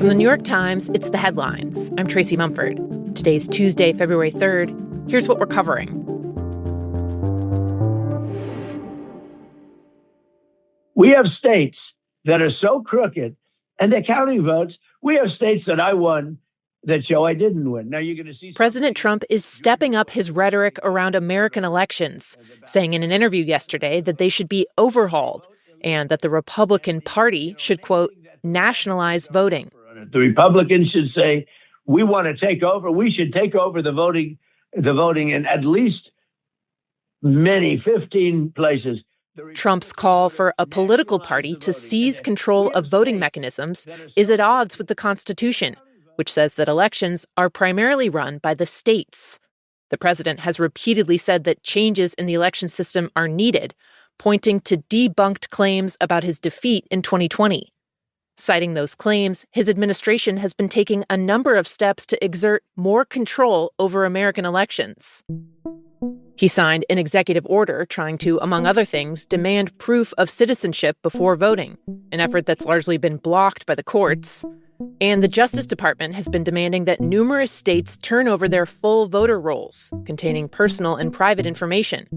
From the New York Times, it's The Headlines. I'm Tracy Mumford. Today's Tuesday, February 3rd. Here's what we're covering. We have states that are so crooked, and they're counting votes. We have states that I won that show I didn't win. Now you're going to see President Trump is stepping up his rhetoric around American elections, saying in an interview yesterday that they should be overhauled and that the Republican Party should, quote, nationalize voting. The Republicans should say, we want to take over. We should take over the voting in at least 15 places. Trump's call for a political party to seize control of voting mechanisms is at odds with the Constitution, which says that elections are primarily run by the states. The president has repeatedly said that changes in the election system are needed, pointing to debunked claims about his defeat in 2020. Citing those claims, his administration has been taking a number of steps to exert more control over American elections. He signed an executive order trying to, among other things, demand proof of citizenship before voting, an effort that's largely been blocked by the courts. And the Justice Department has been demanding that numerous states turn over their full voter rolls, containing personal and private information.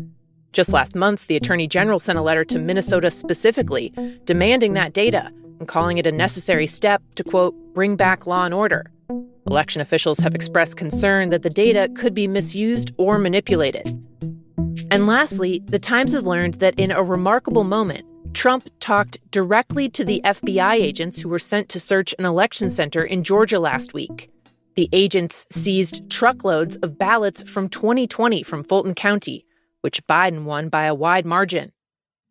Just last month, the Attorney General sent a letter to Minnesota specifically, demanding that data and calling it a necessary step to, quote, bring back law and order. Election officials have expressed concern that the data could be misused or manipulated. And lastly, the Times has learned that in a remarkable moment, Trump talked directly to the FBI agents who were sent to search an election center in Georgia last week. The agents seized truckloads of ballots from 2020 from Fulton County, which Biden won by a wide margin.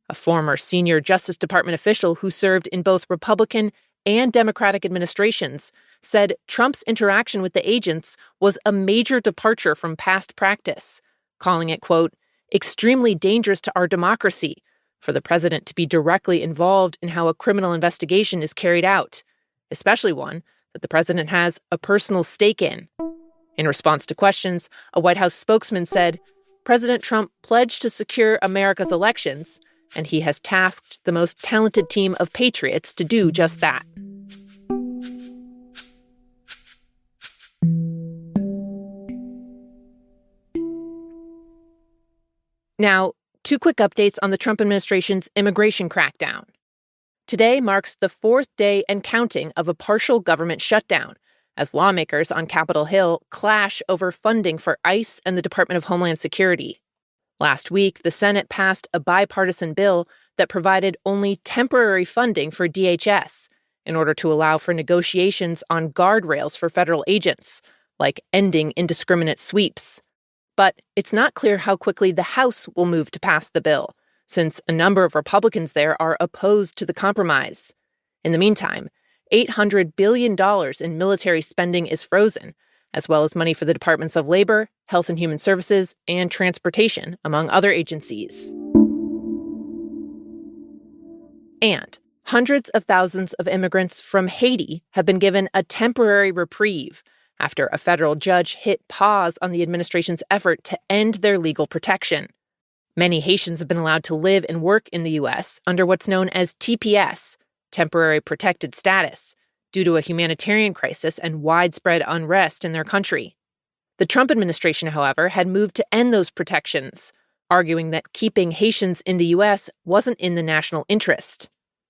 A former senior Justice Department official who served in both Republican and Democratic administrations said Trump's interaction with the agents was a major departure from past practice, calling it, quote, extremely dangerous to our democracy for the president to be directly involved in how a criminal investigation is carried out, especially one that the president has a personal stake in. In response to questions, a White House spokesman said, President Trump pledged to secure America's elections, and he has tasked the most talented team of patriots to do just that. Now, two quick updates on the Trump administration's immigration crackdown. Today marks the fourth day and counting of a partial government shutdown, as lawmakers on Capitol Hill clash over funding for ICE and the Department of Homeland Security. Last week, the Senate passed a bipartisan bill that provided only temporary funding for DHS in order to allow for negotiations on guardrails for federal agents, like ending indiscriminate sweeps. But it's not clear how quickly the House will move to pass the bill, since a number of Republicans there are opposed to the compromise. In the meantime, $800 billion in military spending is frozen, as well as money for the Departments of Labor, Health and Human Services, and Transportation, among other agencies. And hundreds of thousands of immigrants from Haiti have been given a temporary reprieve after a federal judge hit pause on the administration's effort to end their legal protection. Many Haitians have been allowed to live and work in the U.S. under what's known as TPS, temporary protected status, due to a humanitarian crisis and widespread unrest in their country. The Trump administration, however, had moved to end those protections, arguing that keeping Haitians in the U.S. wasn't in the national interest.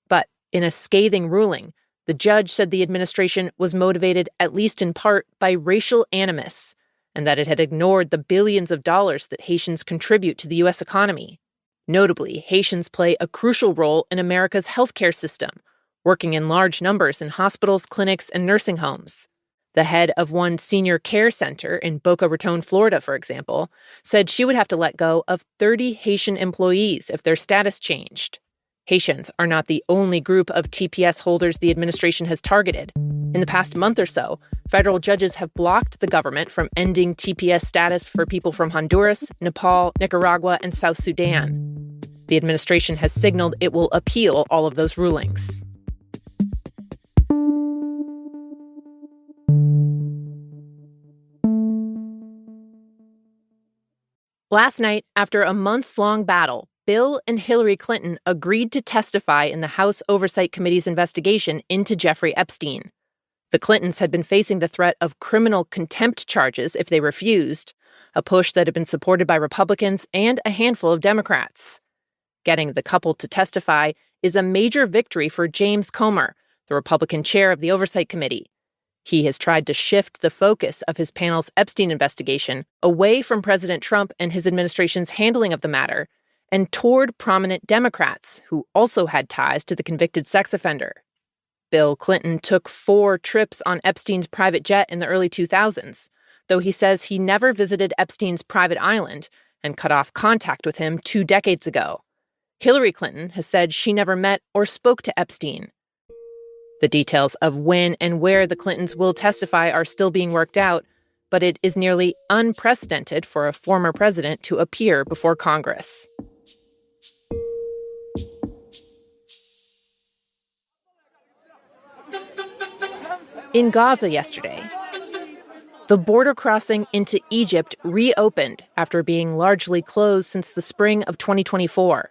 But in a scathing ruling, the judge said the administration was motivated at least in part by racial animus, and that it had ignored the billions of dollars that Haitians contribute to the U.S. economy. Notably, Haitians play a crucial role in America's healthcare system, working in large numbers in hospitals, clinics, and nursing homes. The head of one senior care center in Boca Raton, Florida, for example, said she would have to let go of 30 Haitian employees if their status changed. Haitians are not the only group of TPS holders the administration has targeted. In the past month or so, federal judges have blocked the government from ending TPS status for people from Honduras, Nepal, Nicaragua, and South Sudan. The administration has signaled it will appeal all of those rulings. Last night, after a months-long battle, Bill and Hillary Clinton agreed to testify in the House Oversight Committee's investigation into Jeffrey Epstein. The Clintons had been facing the threat of criminal contempt charges if they refused, a push that had been supported by Republicans and a handful of Democrats. Getting the couple to testify is a major victory for James Comer, the Republican chair of the Oversight Committee. He has tried to shift the focus of his panel's Epstein investigation away from President Trump and his administration's handling of the matter and toward prominent Democrats who also had ties to the convicted sex offender. Bill Clinton took 4 trips on Epstein's private jet in the early 2000s, though he says he never visited Epstein's private island and cut off contact with him 2 decades ago. Hillary Clinton has said she never met or spoke to Epstein. The details of when and where the Clintons will testify are still being worked out, but it is nearly unprecedented for a former president to appear before Congress. In Gaza yesterday, the border crossing into Egypt reopened after being largely closed since the spring of 2024.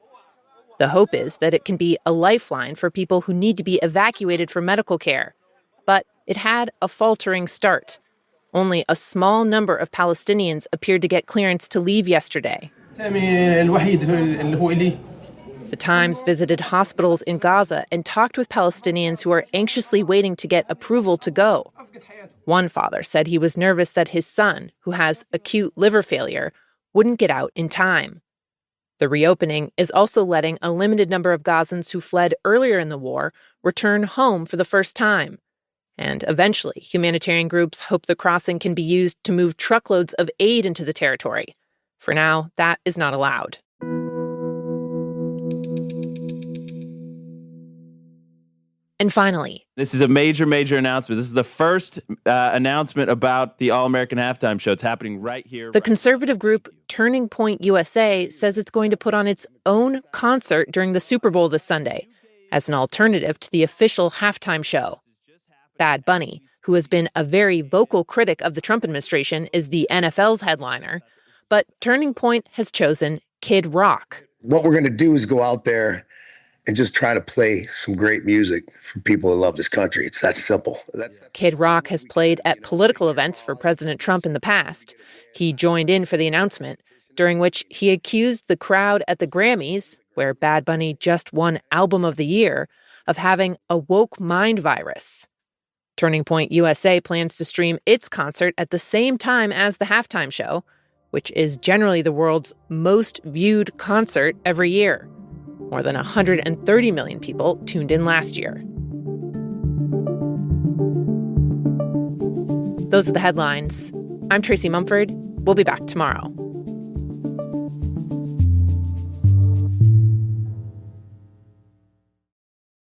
The hope is that it can be a lifeline for people who need to be evacuated for medical care. But it had a faltering start. Only a small number of Palestinians appeared to get clearance to leave yesterday. The Times visited hospitals in Gaza and talked with Palestinians who are anxiously waiting to get approval to go. One father said he was nervous that his son, who has acute liver failure, wouldn't get out in time. The reopening is also letting a limited number of Gazans who fled earlier in the war return home for the first time. And eventually, humanitarian groups hope the crossing can be used to move truckloads of aid into the territory. For now, that is not allowed. And finally, this is a major announcement. This is the first announcement about the All-American Halftime Show. It's happening right here. The conservative group Turning Point USA says it's going to put on its own concert during the Super Bowl this Sunday as an alternative to the official halftime show. Bad Bunny, who has been a very vocal critic of the Trump administration, is the NFL's headliner. But Turning Point has chosen Kid Rock. What we're going to do is go out there and just try to play some great music for people who love this country. It's that simple. Kid Rock has played at political events for President Trump in the past. He joined in for the announcement, during which he accused the crowd at the Grammys, where Bad Bunny just won Album of the Year, of having a woke mind virus. Turning Point USA plans to stream its concert at the same time as the halftime show, which is generally the world's most viewed concert every year. More than 130 million people tuned in last year. Those are the headlines. I'm Tracy Mumford. We'll be back tomorrow.